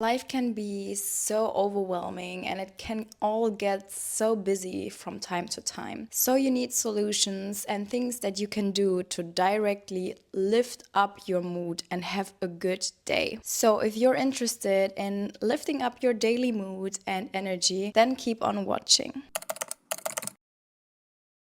Life can be so overwhelming and it can all get so busy from time to time. So you need solutions and things that you can do to directly lift up your mood and have a good day. So if you're interested in lifting up your daily mood and energy, then keep on watching.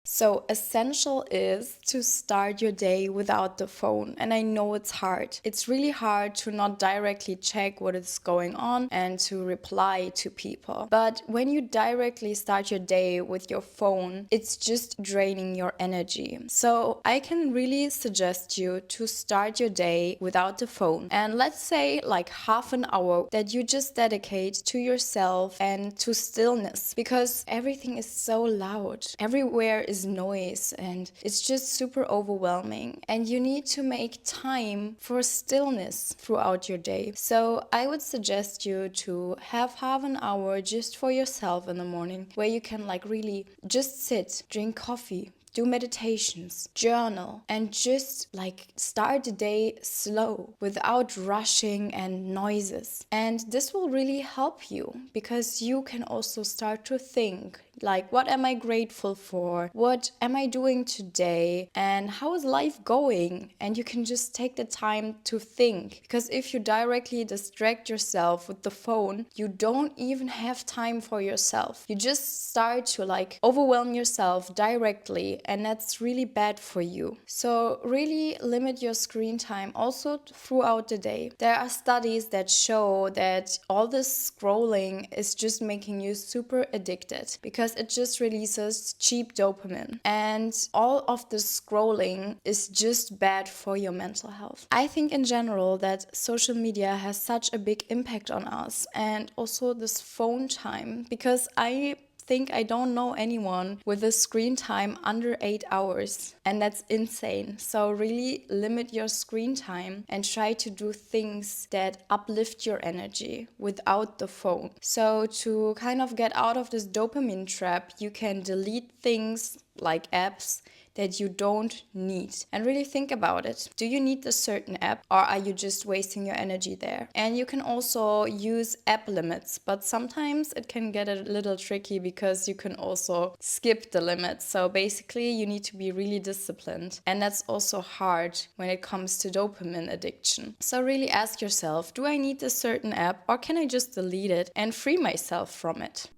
So essential is to start your day without the phone. And I know it's hard. It's really hard to not directly check what is going on and to reply to people. But when you directly start your day with your phone, it's just draining your energy. So I can really suggest you to start your day without the phone. And let's say like half an hour that you just dedicate to yourself and to stillness, because everything is so loud. Everywhere is noise and it's just super overwhelming, and you need to make time for stillness throughout your day. So I would suggest you to have half an hour just for yourself in the morning, where you can like really just sit, drink coffee, do meditations, journal, and just like start the day slow without rushing and noises. And this will really help you, because you can also start to think like, what am I grateful for? What am I doing today? And how is life going? And you can just take the time to think, because if you directly distract yourself with the phone, you don't even have time for yourself. You just start to like overwhelm yourself directly, and that's really bad for you. So really limit your screen time also throughout the day. There are studies that show that all this scrolling is just making you super addicted, because it just releases cheap dopamine, and all of the scrolling is just bad for your mental health. I think in general that social media has such a big impact on us, and also this phone time, because I think I don't know anyone with a screen time under 8 hours, and that's insane. So really limit your screen time and try to do things that uplift your energy without the phone. So to kind of get out of this dopamine trap, you can delete things like apps that you don't need, and really think about it. Do you need a certain app, or are you just wasting your energy there? And you can also use app limits, but sometimes it can get a little tricky because you can also skip the limits. So basically you need to be really disciplined, and that's also hard when it comes to dopamine addiction. So really ask yourself, do I need a certain app, or can I just delete it and free myself from it?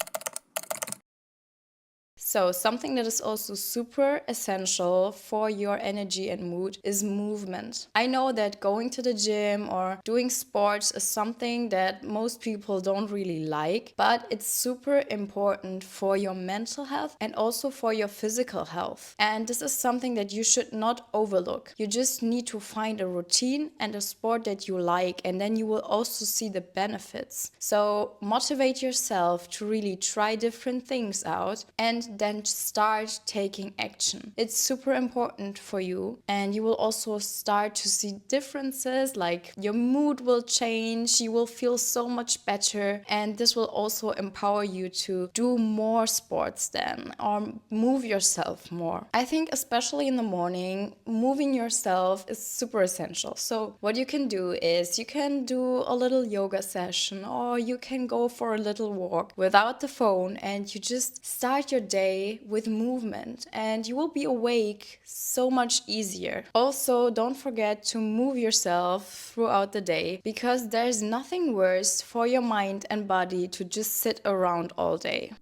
So something that is also super essential for your energy and mood is movement. I know that going to the gym or doing sports is something that most people don't really like, but it's super important for your mental health and also for your physical health. And this is something that you should not overlook. You just need to find a routine and a sport that you like, and then you will also see the benefits. So motivate yourself to really try different things out, and then start taking action. It's super important for you, and you will also start to see differences, like your mood will change, you will feel so much better, and this will also empower you to do more sports then, or move yourself more. I think especially in the morning, moving yourself is super essential. So what you can do is you can do a little yoga session, or you can go for a little walk without the phone, and you just start your day with movement, and you will be awake so much easier. Also, don't forget to move yourself throughout the day, because there's nothing worse for your mind and body to just sit around all day.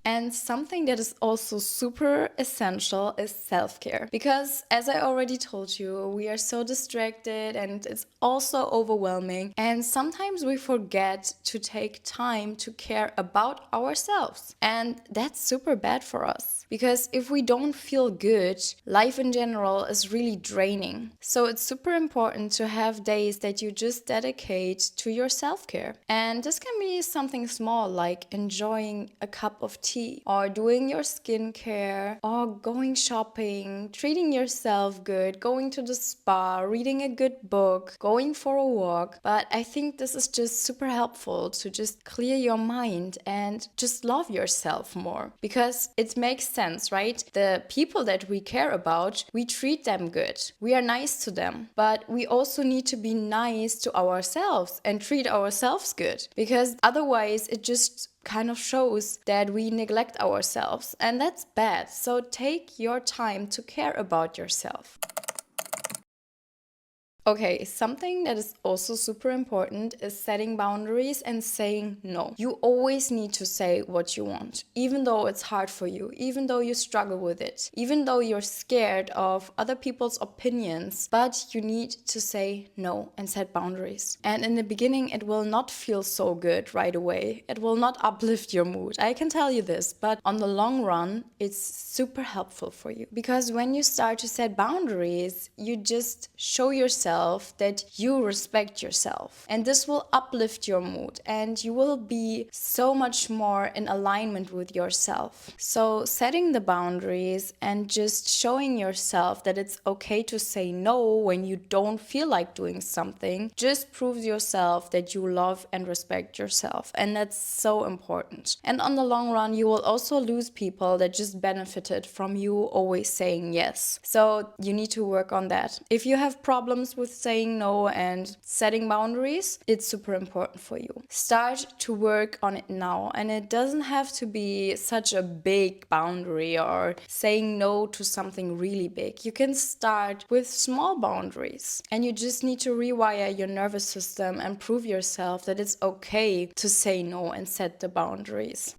And something that is also super essential is self-care. Because as I already told you, we are so distracted and it's also overwhelming. And sometimes we forget to take time to care about ourselves. And that's super bad for us. Because if we don't feel good, life in general is really draining. So it's super important to have days that you just dedicate to your self-care. And this can be something small, like enjoying a cup of tea tea, or doing your skincare, or going shopping, treating yourself good, going to the spa, reading a good book, going for a walk. But I think this is just super helpful to just clear your mind and just love yourself more, because it makes sense, right? The people that we care about, we treat them good. We are nice to them, but we also need to be nice to ourselves and treat ourselves good, because otherwise it just kind of shows that we neglect ourselves, and that's bad. So take your time to care about yourself. Okay, something that is also super important is setting boundaries and saying no. You always need to say what you want, even though it's hard for you, even though you struggle with it, even though you're scared of other people's opinions, but you need to say no and set boundaries. And in the beginning, it will not feel so good right away. It will not uplift your mood. I can tell you this, but on the long run, it's super helpful for you, because when you start to set boundaries, you just show yourself that you respect yourself, and this will uplift your mood, and you will be so much more in alignment with yourself. So setting the boundaries and just showing yourself that it's okay to say no when you don't feel like doing something just proves yourself that you love and respect yourself, and that's so important. And on the long run, you will also lose people that just benefited from you always saying yes. So you need to work on that. If you have problems with saying no and setting boundaries, it's super important for you. Start to work on it now, and it doesn't have to be such a big boundary or saying no to something really big. You can start with small boundaries, and you just need to rewire your nervous system and prove yourself that it's okay to say no and set the boundaries.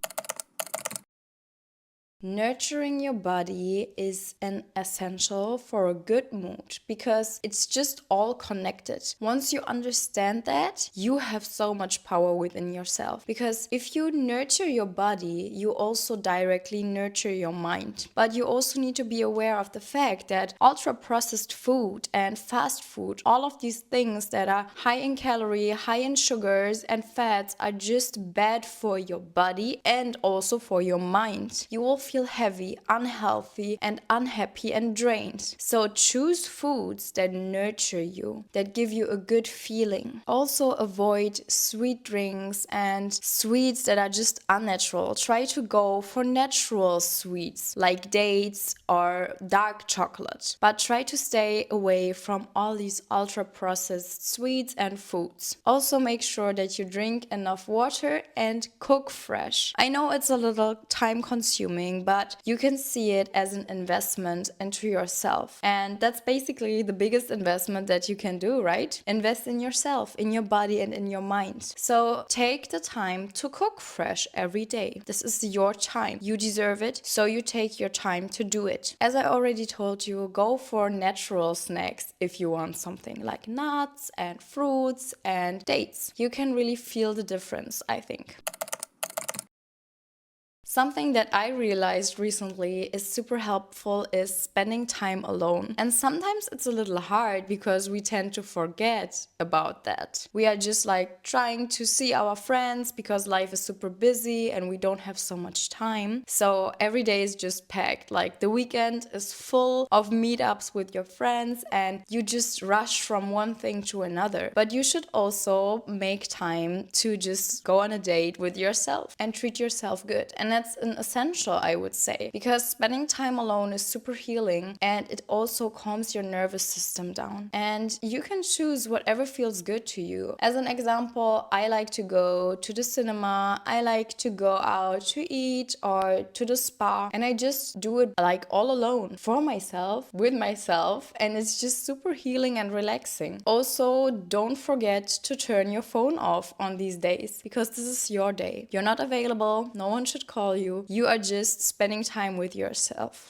Nurturing your body is an essential for a good mood, because it's just all connected. Once you understand that, you have so much power within yourself, because if you nurture your body, you also directly nurture your mind. But you also need to be aware of the fact that ultra-processed food and fast food, all of these things that are high in calorie, high in sugars and fats, are just bad for your body and also for your mind. You will feel heavy, unhealthy, and unhappy and drained. So choose foods that nurture you, that give you a good feeling. Also avoid sweet drinks and sweets that are just unnatural. Try to go for natural sweets like dates or dark chocolate, but try to stay away from all these ultra-processed sweets and foods. Also make sure that you drink enough water and cook fresh. I know it's a little time consuming, but you can see it as an investment into yourself. And that's basically the biggest investment that you can do, right? Invest in yourself, in your body, and in your mind. So take the time to cook fresh every day. This is your time. You deserve it, so you take your time to do it. As I already told you, go for natural snacks if you want something like nuts and fruits and dates. You can really feel the difference, I think. Something that I realized recently is super helpful is spending time alone. And sometimes it's a little hard because we tend to forget about that. We are just like trying to see our friends because life is super busy and we don't have so much time. So every day is just packed. Like the weekend is full of meetups with your friends and you just rush from one thing to another. But you should also make time to just go on a date with yourself and treat yourself good. And that's an essential, I would say, because spending time alone is super healing and it also calms your nervous system down. And you can choose whatever feels good to you. As an example, I like to go to the cinema, I like to go out to eat or to the spa, and I just do it like all alone for myself, with myself, and it's just super healing and relaxing. Also, don't forget to turn your phone off on these days, because this is your day. You're not available, no one should call you. You are just spending time with yourself.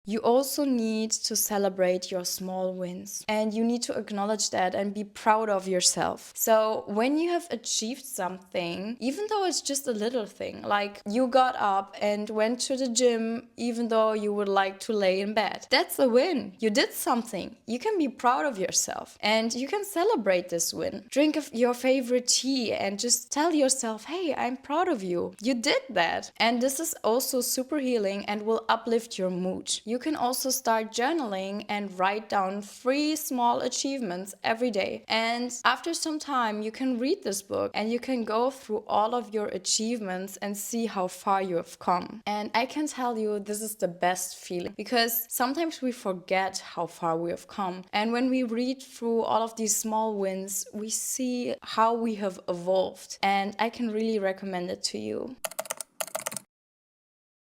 You also need to celebrate your small wins, and you need to acknowledge that and be proud of yourself. So when you have achieved something, even though it's just a little thing, like you got up and went to the gym even though you would like to lay in bed, that's a win. You did something. You can be proud of yourself and you can celebrate this win. Drink your favorite tea and just tell yourself, hey, I'm proud of you. You did that. And this is also super healing and will uplift your mood. You can also start journaling and write down 3 small achievements every day. And after some time, you can read this book and you can go through all of your achievements and see how far you have come. And I can tell you, this is the best feeling because sometimes we forget how far we have come. And when we read through all of these small wins, we see how we have evolved. And I can really recommend it to you.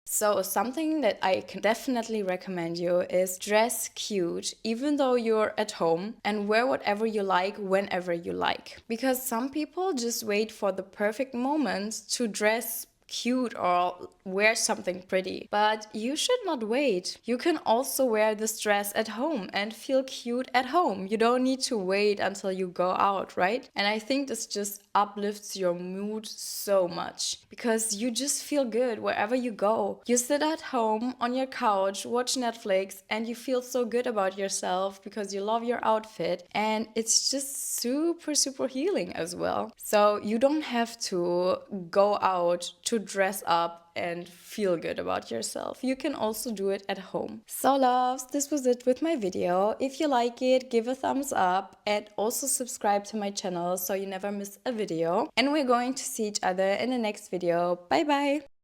So something that I can definitely recommend you is dress cute, even though you're at home, and wear whatever you like whenever you like. Because some people just wait for the perfect moment to dress cute or wear something pretty. But you should not wait. You can also wear this dress at home and feel cute at home. You don't need to wait until you go out, right? And I think this just uplifts your mood so much because you just feel good wherever you go. You sit at home on your couch, watch Netflix, and you feel so good about yourself because you love your outfit. And it's just super, super healing as well. So you don't have to go out to dress up and feel good about yourself. You can also do it at home. So loves, this was it with my video. If you like it, give a thumbs up and also subscribe to my channel so you never miss a video. And we're going to see each other in the next video. Bye bye!